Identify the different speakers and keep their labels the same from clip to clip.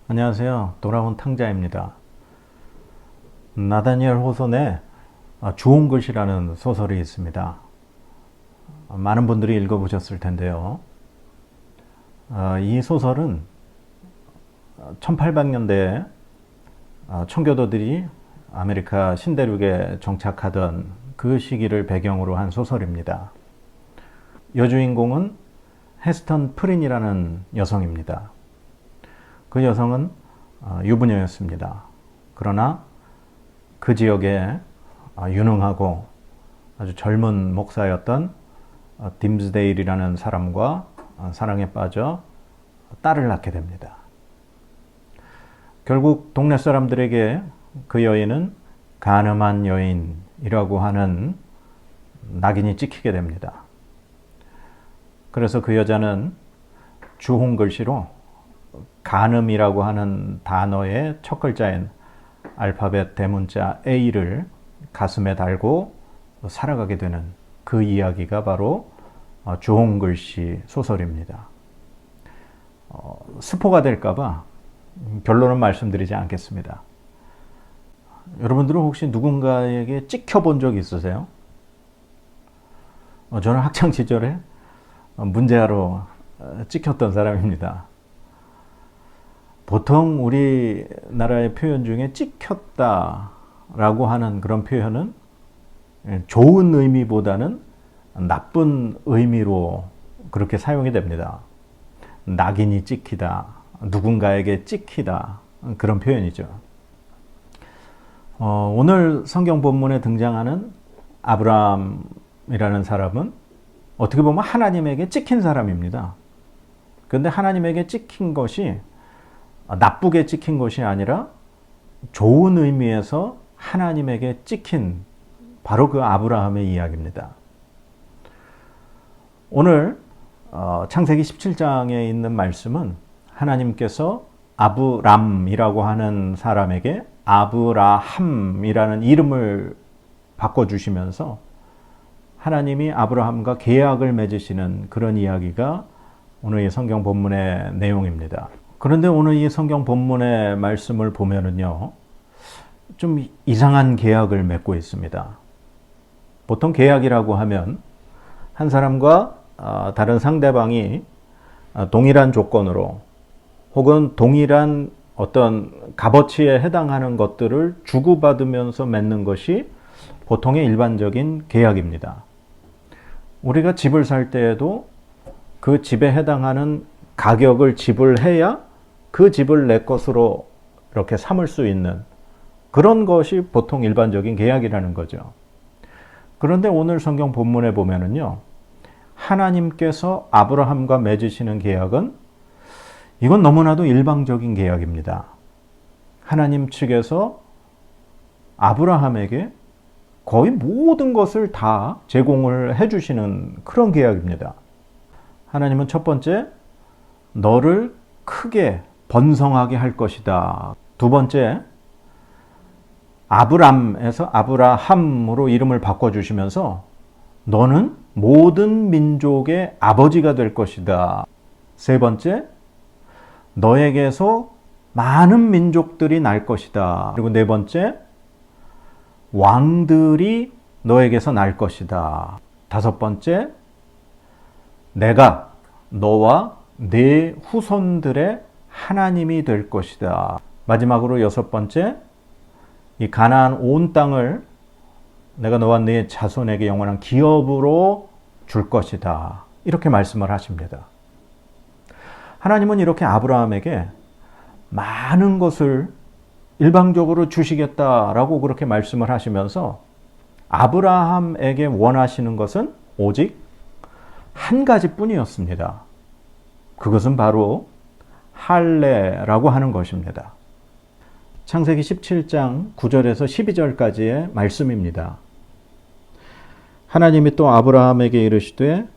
Speaker 1: 안녕하세요. 돌아온 탕자입니다. 나다니엘 호손의 좋은 글씨라는 소설이 있습니다. 많은 분들이 읽어보셨을 텐데요. 이 소설은 1800년대에 청교도들이 아메리카 신대륙에 정착하던 그 시기를 배경으로 한 소설입니다. 여주인공은 헤스턴 프린이라는 여성입니다. 그 여성은 유부녀였습니다. 그러나 그 지역에 유능하고 아주 젊은 목사였던 딤스데일이라는 사람과 사랑에 빠져 딸을 낳게 됩니다. 결국 동네 사람들에게 그 여인은 간음한 여인이라고 하는 낙인이 찍히게 됩니다. 그래서 그 여자는 주홍글씨로 간음이라고 하는 단어의 첫 글자인 알파벳 대문자 A를 가슴에 달고 살아가게 되는 그 이야기가 바로 주홍글씨 소설입니다. 스포가 될까봐 결론은 말씀드리지 않겠습니다. 여러분들은 혹시 누군가에게 찍혀본 적 있으세요? 저는 학창 시절에 문제아로 찍혔던 사람입니다. 보통 우리나라의 표현 중에 찍혔다라고 하는 그런 표현은 좋은 의미보다는 나쁜 의미로 그렇게 사용이 됩니다. 낙인이 찍히다, 누군가에게 찍히다, 그런 표현이죠. 오늘 성경 본문에 등장하는 아브라함이라는 사람은 어떻게 보면 하나님에게 찍힌 사람입니다. 그런데 하나님에게 찍힌 것이 나쁘게 찍힌 것이 아니라 좋은 의미에서 하나님에게 찍힌 바로 그 아브라함의 이야기입니다. 오늘 창세기 17장에 있는 말씀은 하나님께서 아브람이라고 하는 사람에게 아브라함이라는 이름을 바꿔주시면서 하나님이 아브라함과 계약을 맺으시는 그런 이야기가 오늘 이 성경 본문의 내용입니다. 그런데 오늘 이 성경 본문의 말씀을 보면은요, 좀 이상한 계약을 맺고 있습니다. 보통 계약이라고 하면 한 사람과 다른 상대방이 동일한 조건으로 혹은 동일한 어떤 값어치에 해당하는 것들을 주고받으면서 맺는 것이 보통의 일반적인 계약입니다. 우리가 집을 살 때에도 그 집에 해당하는 가격을 지불해야 그 집을 내 것으로 이렇게 삼을 수 있는 그런 것이 보통 일반적인 계약이라는 거죠. 그런데 오늘 성경 본문에 보면은요, 하나님께서 아브라함과 맺으시는 계약은 이건 너무나도 일방적인 계약입니다. 하나님 측에서 아브라함에게 거의 모든 것을 다 제공을 해주시는 그런 계약입니다. 하나님은 첫 번째, 너를 크게 번성하게 할 것이다. 두 번째, 아브람에서 아브라함으로 이름을 바꿔주시면서 너는 모든 민족의 아버지가 될 것이다. 세 번째, 너에게서 많은 민족들이 날 것이다. 그리고 네 번째, 왕들이 너에게서 날 것이다. 다섯 번째, 내가 너와 네 후손들의 하나님이 될 것이다. 마지막으로 여섯 번째, 이 가나안 온 땅을 내가 너와 네 자손에게 영원한 기업으로 줄 것이다. 이렇게 말씀을 하십니다. 하나님은 이렇게 아브라함에게 많은 것을 일방적으로 주시겠다라고 그렇게 말씀을 하시면서 아브라함에게 원하시는 것은 오직 한 가지뿐이었습니다. 그것은 바로 할례라고 하는 것입니다. 창세기 17장 9절에서 12절까지의 말씀입니다. 하나님이 또 아브라함에게 이르시되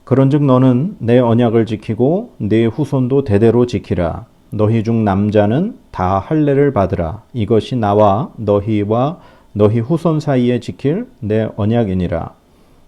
Speaker 1: 그런즉 너는 내 언약을 지키고 네 후손도 대대로 지키라. 너희 중 남자는 다 할례를 받으라. 이것이 나와 너희와 너희 후손 사이에 지킬 내 언약이니라.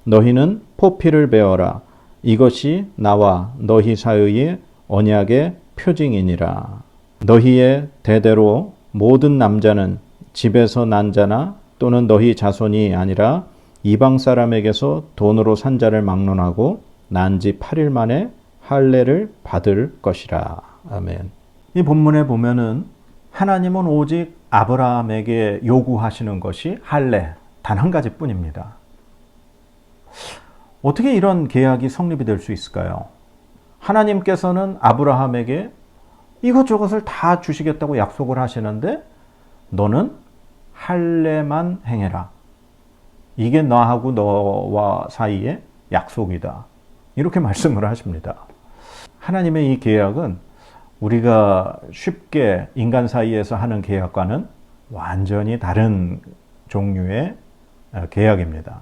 Speaker 1: 너희는 포피를 베어라. 이것이 나와 너희 사이의 언약의 표징이니라. 너희의 대대로 모든 남자는 집에서 난 자나 또는 너희 자손이 아니라 이방 사람에게서 돈으로 산 자를 막론하고 난 지 8일 만에 할례를 받을 것이라. 아멘. 이 본문에 보면은 하나님은 오직 아브라함에게 요구하시는 것이 할례 단 한 가지뿐입니다. 어떻게 이런 계약이 성립이 될 수 있을까요? 하나님께서는 아브라함에게 이것저것을 다 주시겠다고 약속을 하시는데 너는 할례만 행해라. 이게 나하고 너와 사이의 약속이다. 이렇게 말씀을 하십니다. 하나님의 이 계약은 우리가 쉽게 인간 사이에서 하는 계약과는 완전히 다른 종류의 계약입니다.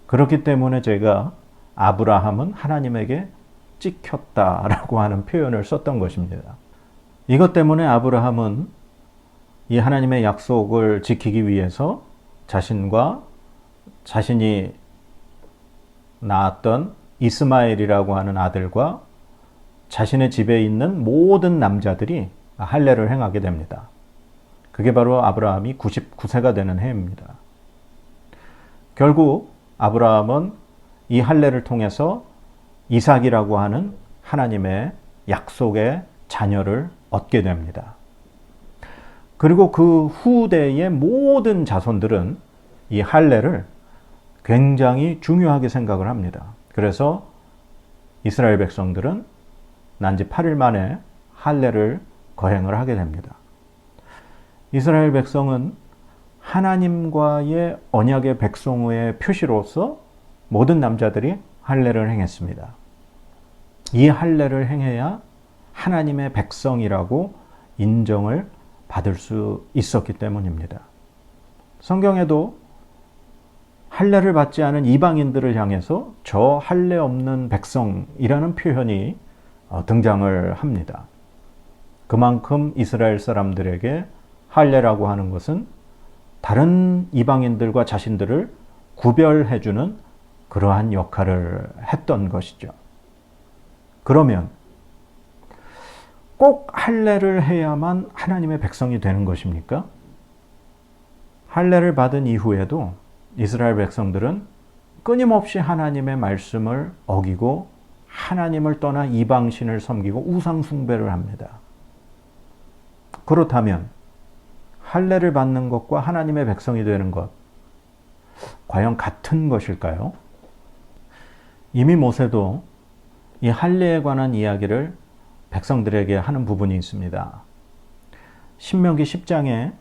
Speaker 1: 그렇기 때문에 제가 아브라함은 하나님에게 찍혔다라고 하는 표현을 썼던 것입니다. 이것 때문에 아브라함은 이 하나님의 약속을 지키기 위해서 자신과 자신이 낳았던 이스마엘이라고 하는 아들과 자신의 집에 있는 모든 남자들이 할례를 행하게 됩니다. 그게 바로 아브라함이 99세가 되는 해입니다. 결국 아브라함은 이 할례를 통해서 이삭이라고 하는 하나님의 약속의 자녀를 얻게 됩니다. 그리고 그 후대의 모든 자손들은 이 할례를 굉장히 중요하게 생각을 합니다. 그래서 이스라엘 백성들은 난 지 8일 만에 할례를 거행을 하게 됩니다. 이스라엘 백성은 하나님과의 언약의 백성의 표시로서 모든 남자들이 할례를 행했습니다. 이 할례를 행해야 하나님의 백성이라고 인정을 받을 수 있었기 때문입니다. 성경에도 할례를 받지 않은 이방인들을 향해서 저 할례 없는 백성이라는 표현이 등장을 합니다. 그만큼 이스라엘 사람들에게 할례라고 하는 것은 다른 이방인들과 자신들을 구별해주는 그러한 역할을 했던 것이죠. 그러면 꼭 할례를 해야만 하나님의 백성이 되는 것입니까? 할례를 받은 이후에도 이스라엘 백성들은 끊임없이 하나님의 말씀을 어기고 하나님을 떠나 이방신을 섬기고 우상 숭배를 합니다. 그렇다면 할례를 받는 것과 하나님의 백성이 되는 것 과연 같은 것일까요? 이미 모세도 이 할례에 관한 이야기를 백성들에게 하는 부분이 있습니다. 신명기 10장에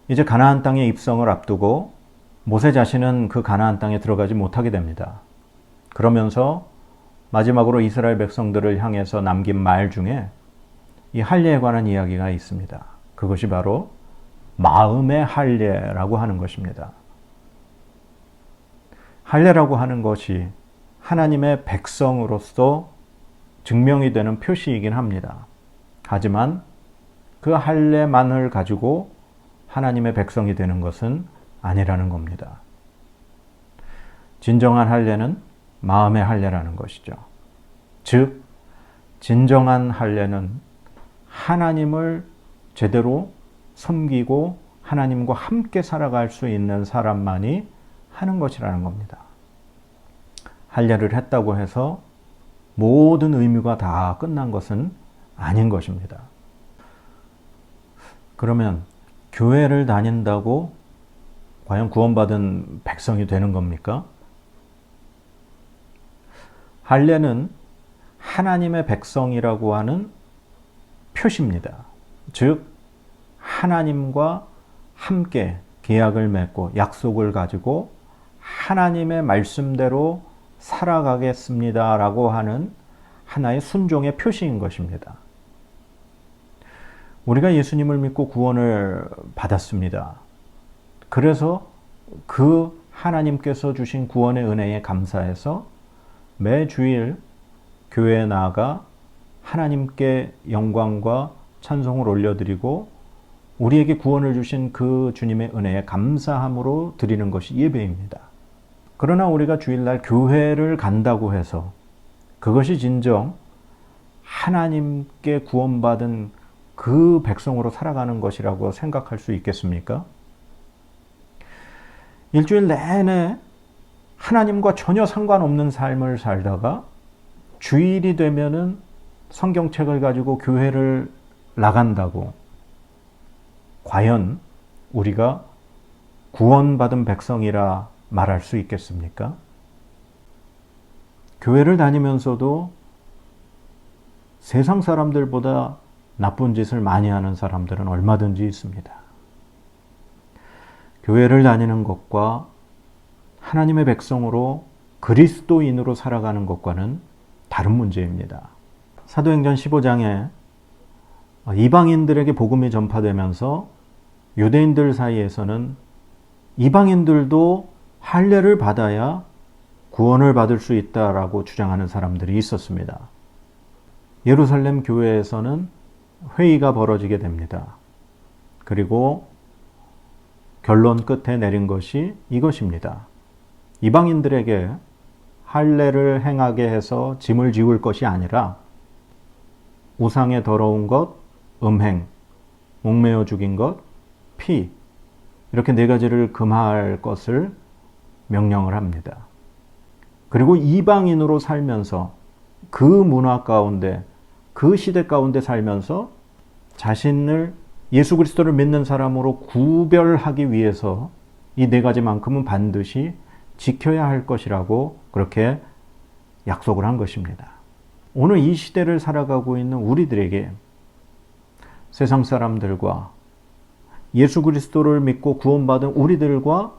Speaker 1: 이제 가나안 땅의 입성을 앞두고 모세 자신은 그 가나안 땅에 들어가지 못하게 됩니다. 그러면서 마지막으로 이스라엘 백성들을 향해서 남긴 말 중에 이 할례에 관한 이야기가 있습니다. 그것이 바로 마음의 할례라고 하는 것입니다. 할례라고 하는 것이 하나님의 백성으로서 증명이 되는 표시이긴 합니다. 하지만 그 할례만을 가지고 하나님의 백성이 되는 것은 아니라는 겁니다. 진정한 할례는 마음의 할례라는 것이죠. 즉, 진정한 할례는 하나님을 제대로 섬기고 하나님과 함께 살아갈 수 있는 사람만이 하는 것이라는 겁니다. 할례를 했다고 해서 모든 의무가 다 끝난 것은 아닌 것입니다. 그러면 교회를 다닌다고 과연 구원받은 백성이 되는 겁니까? 할례는 하나님의 백성이라고 하는 표시입니다. 즉, 하나님과 함께 계약을 맺고 약속을 가지고 하나님의 말씀대로 살아가겠습니다라고 하는 하나의 순종의 표시인 것입니다. 우리가 예수님을 믿고 구원을 받았습니다. 그래서 그 하나님께서 주신 구원의 은혜에 감사해서 매주일 교회에 나아가 하나님께 영광과 찬송을 올려드리고 우리에게 구원을 주신 그 주님의 은혜에 감사함으로 드리는 것이 예배입니다. 그러나 우리가 주일날 교회를 간다고 해서 그것이 진정 하나님께 구원받은 그 백성으로 살아가는 것이라고 생각할 수 있겠습니까? 일주일 내내 하나님과 전혀 상관없는 삶을 살다가 주일이 되면은 성경책을 가지고 교회를 나간다고 과연 우리가 구원받은 백성이라 말할 수 있겠습니까? 교회를 다니면서도 세상 사람들보다 나쁜 짓을 많이 하는 사람들은 얼마든지 있습니다. 교회를 다니는 것과 하나님의 백성으로 그리스도인으로 살아가는 것과는 다른 문제입니다. 사도행전 15장에 이방인들에게 복음이 전파되면서 유대인들 사이에서는 이방인들도 할례를 받아야 구원을 받을 수 있다라고 주장하는 사람들이 있었습니다. 예루살렘 교회에서는 회의가 벌어지게 됩니다. 그리고 결론 끝에 내린 것이 이것입니다. 이방인들에게 할례를 행하게 해서 짐을 지울 것이 아니라 우상의 더러운 것, 음행, 목매어 죽인 것, 피, 이렇게 네 가지를 금할 것을 명령을 합니다. 그리고 이방인으로 살면서 그 문화 가운데, 그 시대 가운데 살면서 자신을 예수 그리스도를 믿는 사람으로 구별하기 위해서 이 네 가지만큼은 반드시 지켜야 할 것이라고 그렇게 약속을 한 것입니다. 오늘 이 시대를 살아가고 있는 우리들에게 세상 사람들과 예수 그리스도를 믿고 구원받은 우리들과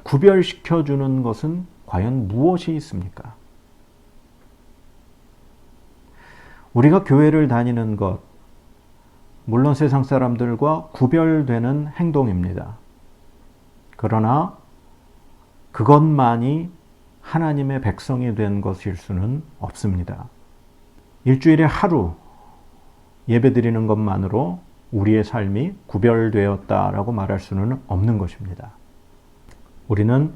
Speaker 1: 구별시켜주는 것은 과연 무엇이 있습니까? 우리가 교회를 다니는 것, 물론 세상 사람들과 구별되는 행동입니다. 그러나 그것만이 하나님의 백성이 된 것일 수는 없습니다. 일주일에 하루 예배드리는 것만으로 우리의 삶이 구별되었다라고 말할 수는 없는 것입니다. 우리는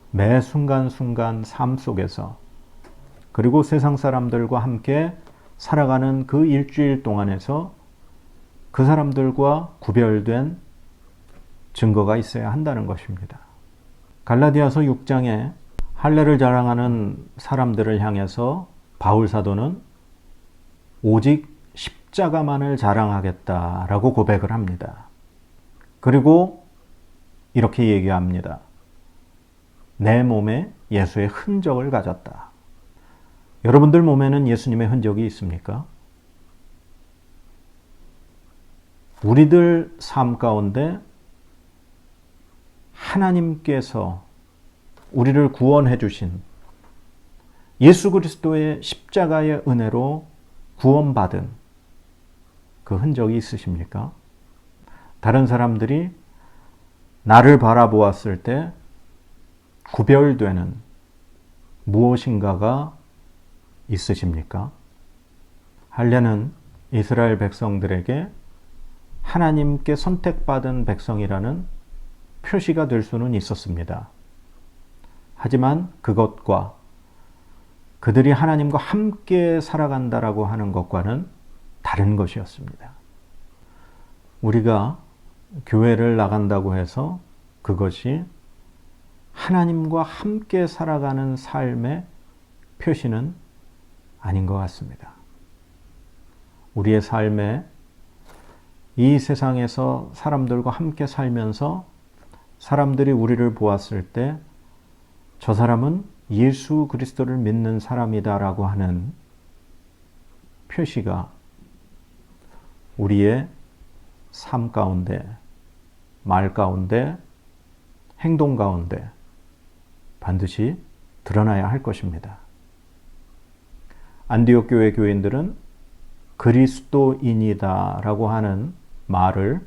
Speaker 1: 매 순간순간 삶 속에서 그리고 세상 사람들과 함께 살아가는 그 일주일 동안에서 그 사람들과 구별된 증거가 있어야 한다는 것입니다. 갈라디아서 6장에 할례를 자랑하는 사람들을 향해서 바울 사도는 오직 십자가만을 자랑하겠다라고 고백을 합니다. 그리고 이렇게 얘기합니다. 내 몸에 예수의 흔적을 가졌다. 여러분들 몸에는 예수님의 흔적이 있습니까? 우리들 삶 가운데 하나님께서 우리를 구원해 주신 예수 그리스도의 십자가의 은혜로 구원받은 그 흔적이 있으십니까? 다른 사람들이 나를 바라보았을 때 구별되는 무엇인가가 있으십니까? 할례는 이스라엘 백성들에게 하나님께 선택받은 백성이라는 표시가 될 수는 있었습니다. 하지만 그것과 그들이 하나님과 함께 살아간다라고 하는 것과는 다른 것이었습니다. 우리가 교회를 나간다고 해서 그것이 하나님과 함께 살아가는 삶의 표시는 아닌 것 같습니다. 우리의 삶에 이 세상에서 사람들과 함께 살면서 사람들이 우리를 보았을 때 저 사람은 예수 그리스도를 믿는 사람이다라고 하는 표시가 우리의 삶 가운데, 말 가운데, 행동 가운데 반드시 드러나야 할 것입니다. 안디옥 교회 교인들은 그리스도인이다라고 하는 말을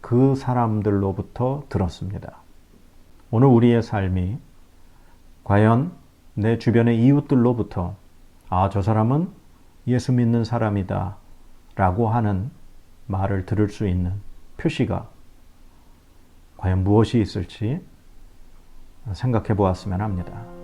Speaker 1: 그 사람들로부터 들었습니다. 오늘 우리의 삶이 과연 내 주변의 이웃들로부터 저 사람은 예수 믿는 사람이다 라고 하는 말을 들을 수 있는 표시가 과연 무엇이 있을지 생각해 보았으면 합니다.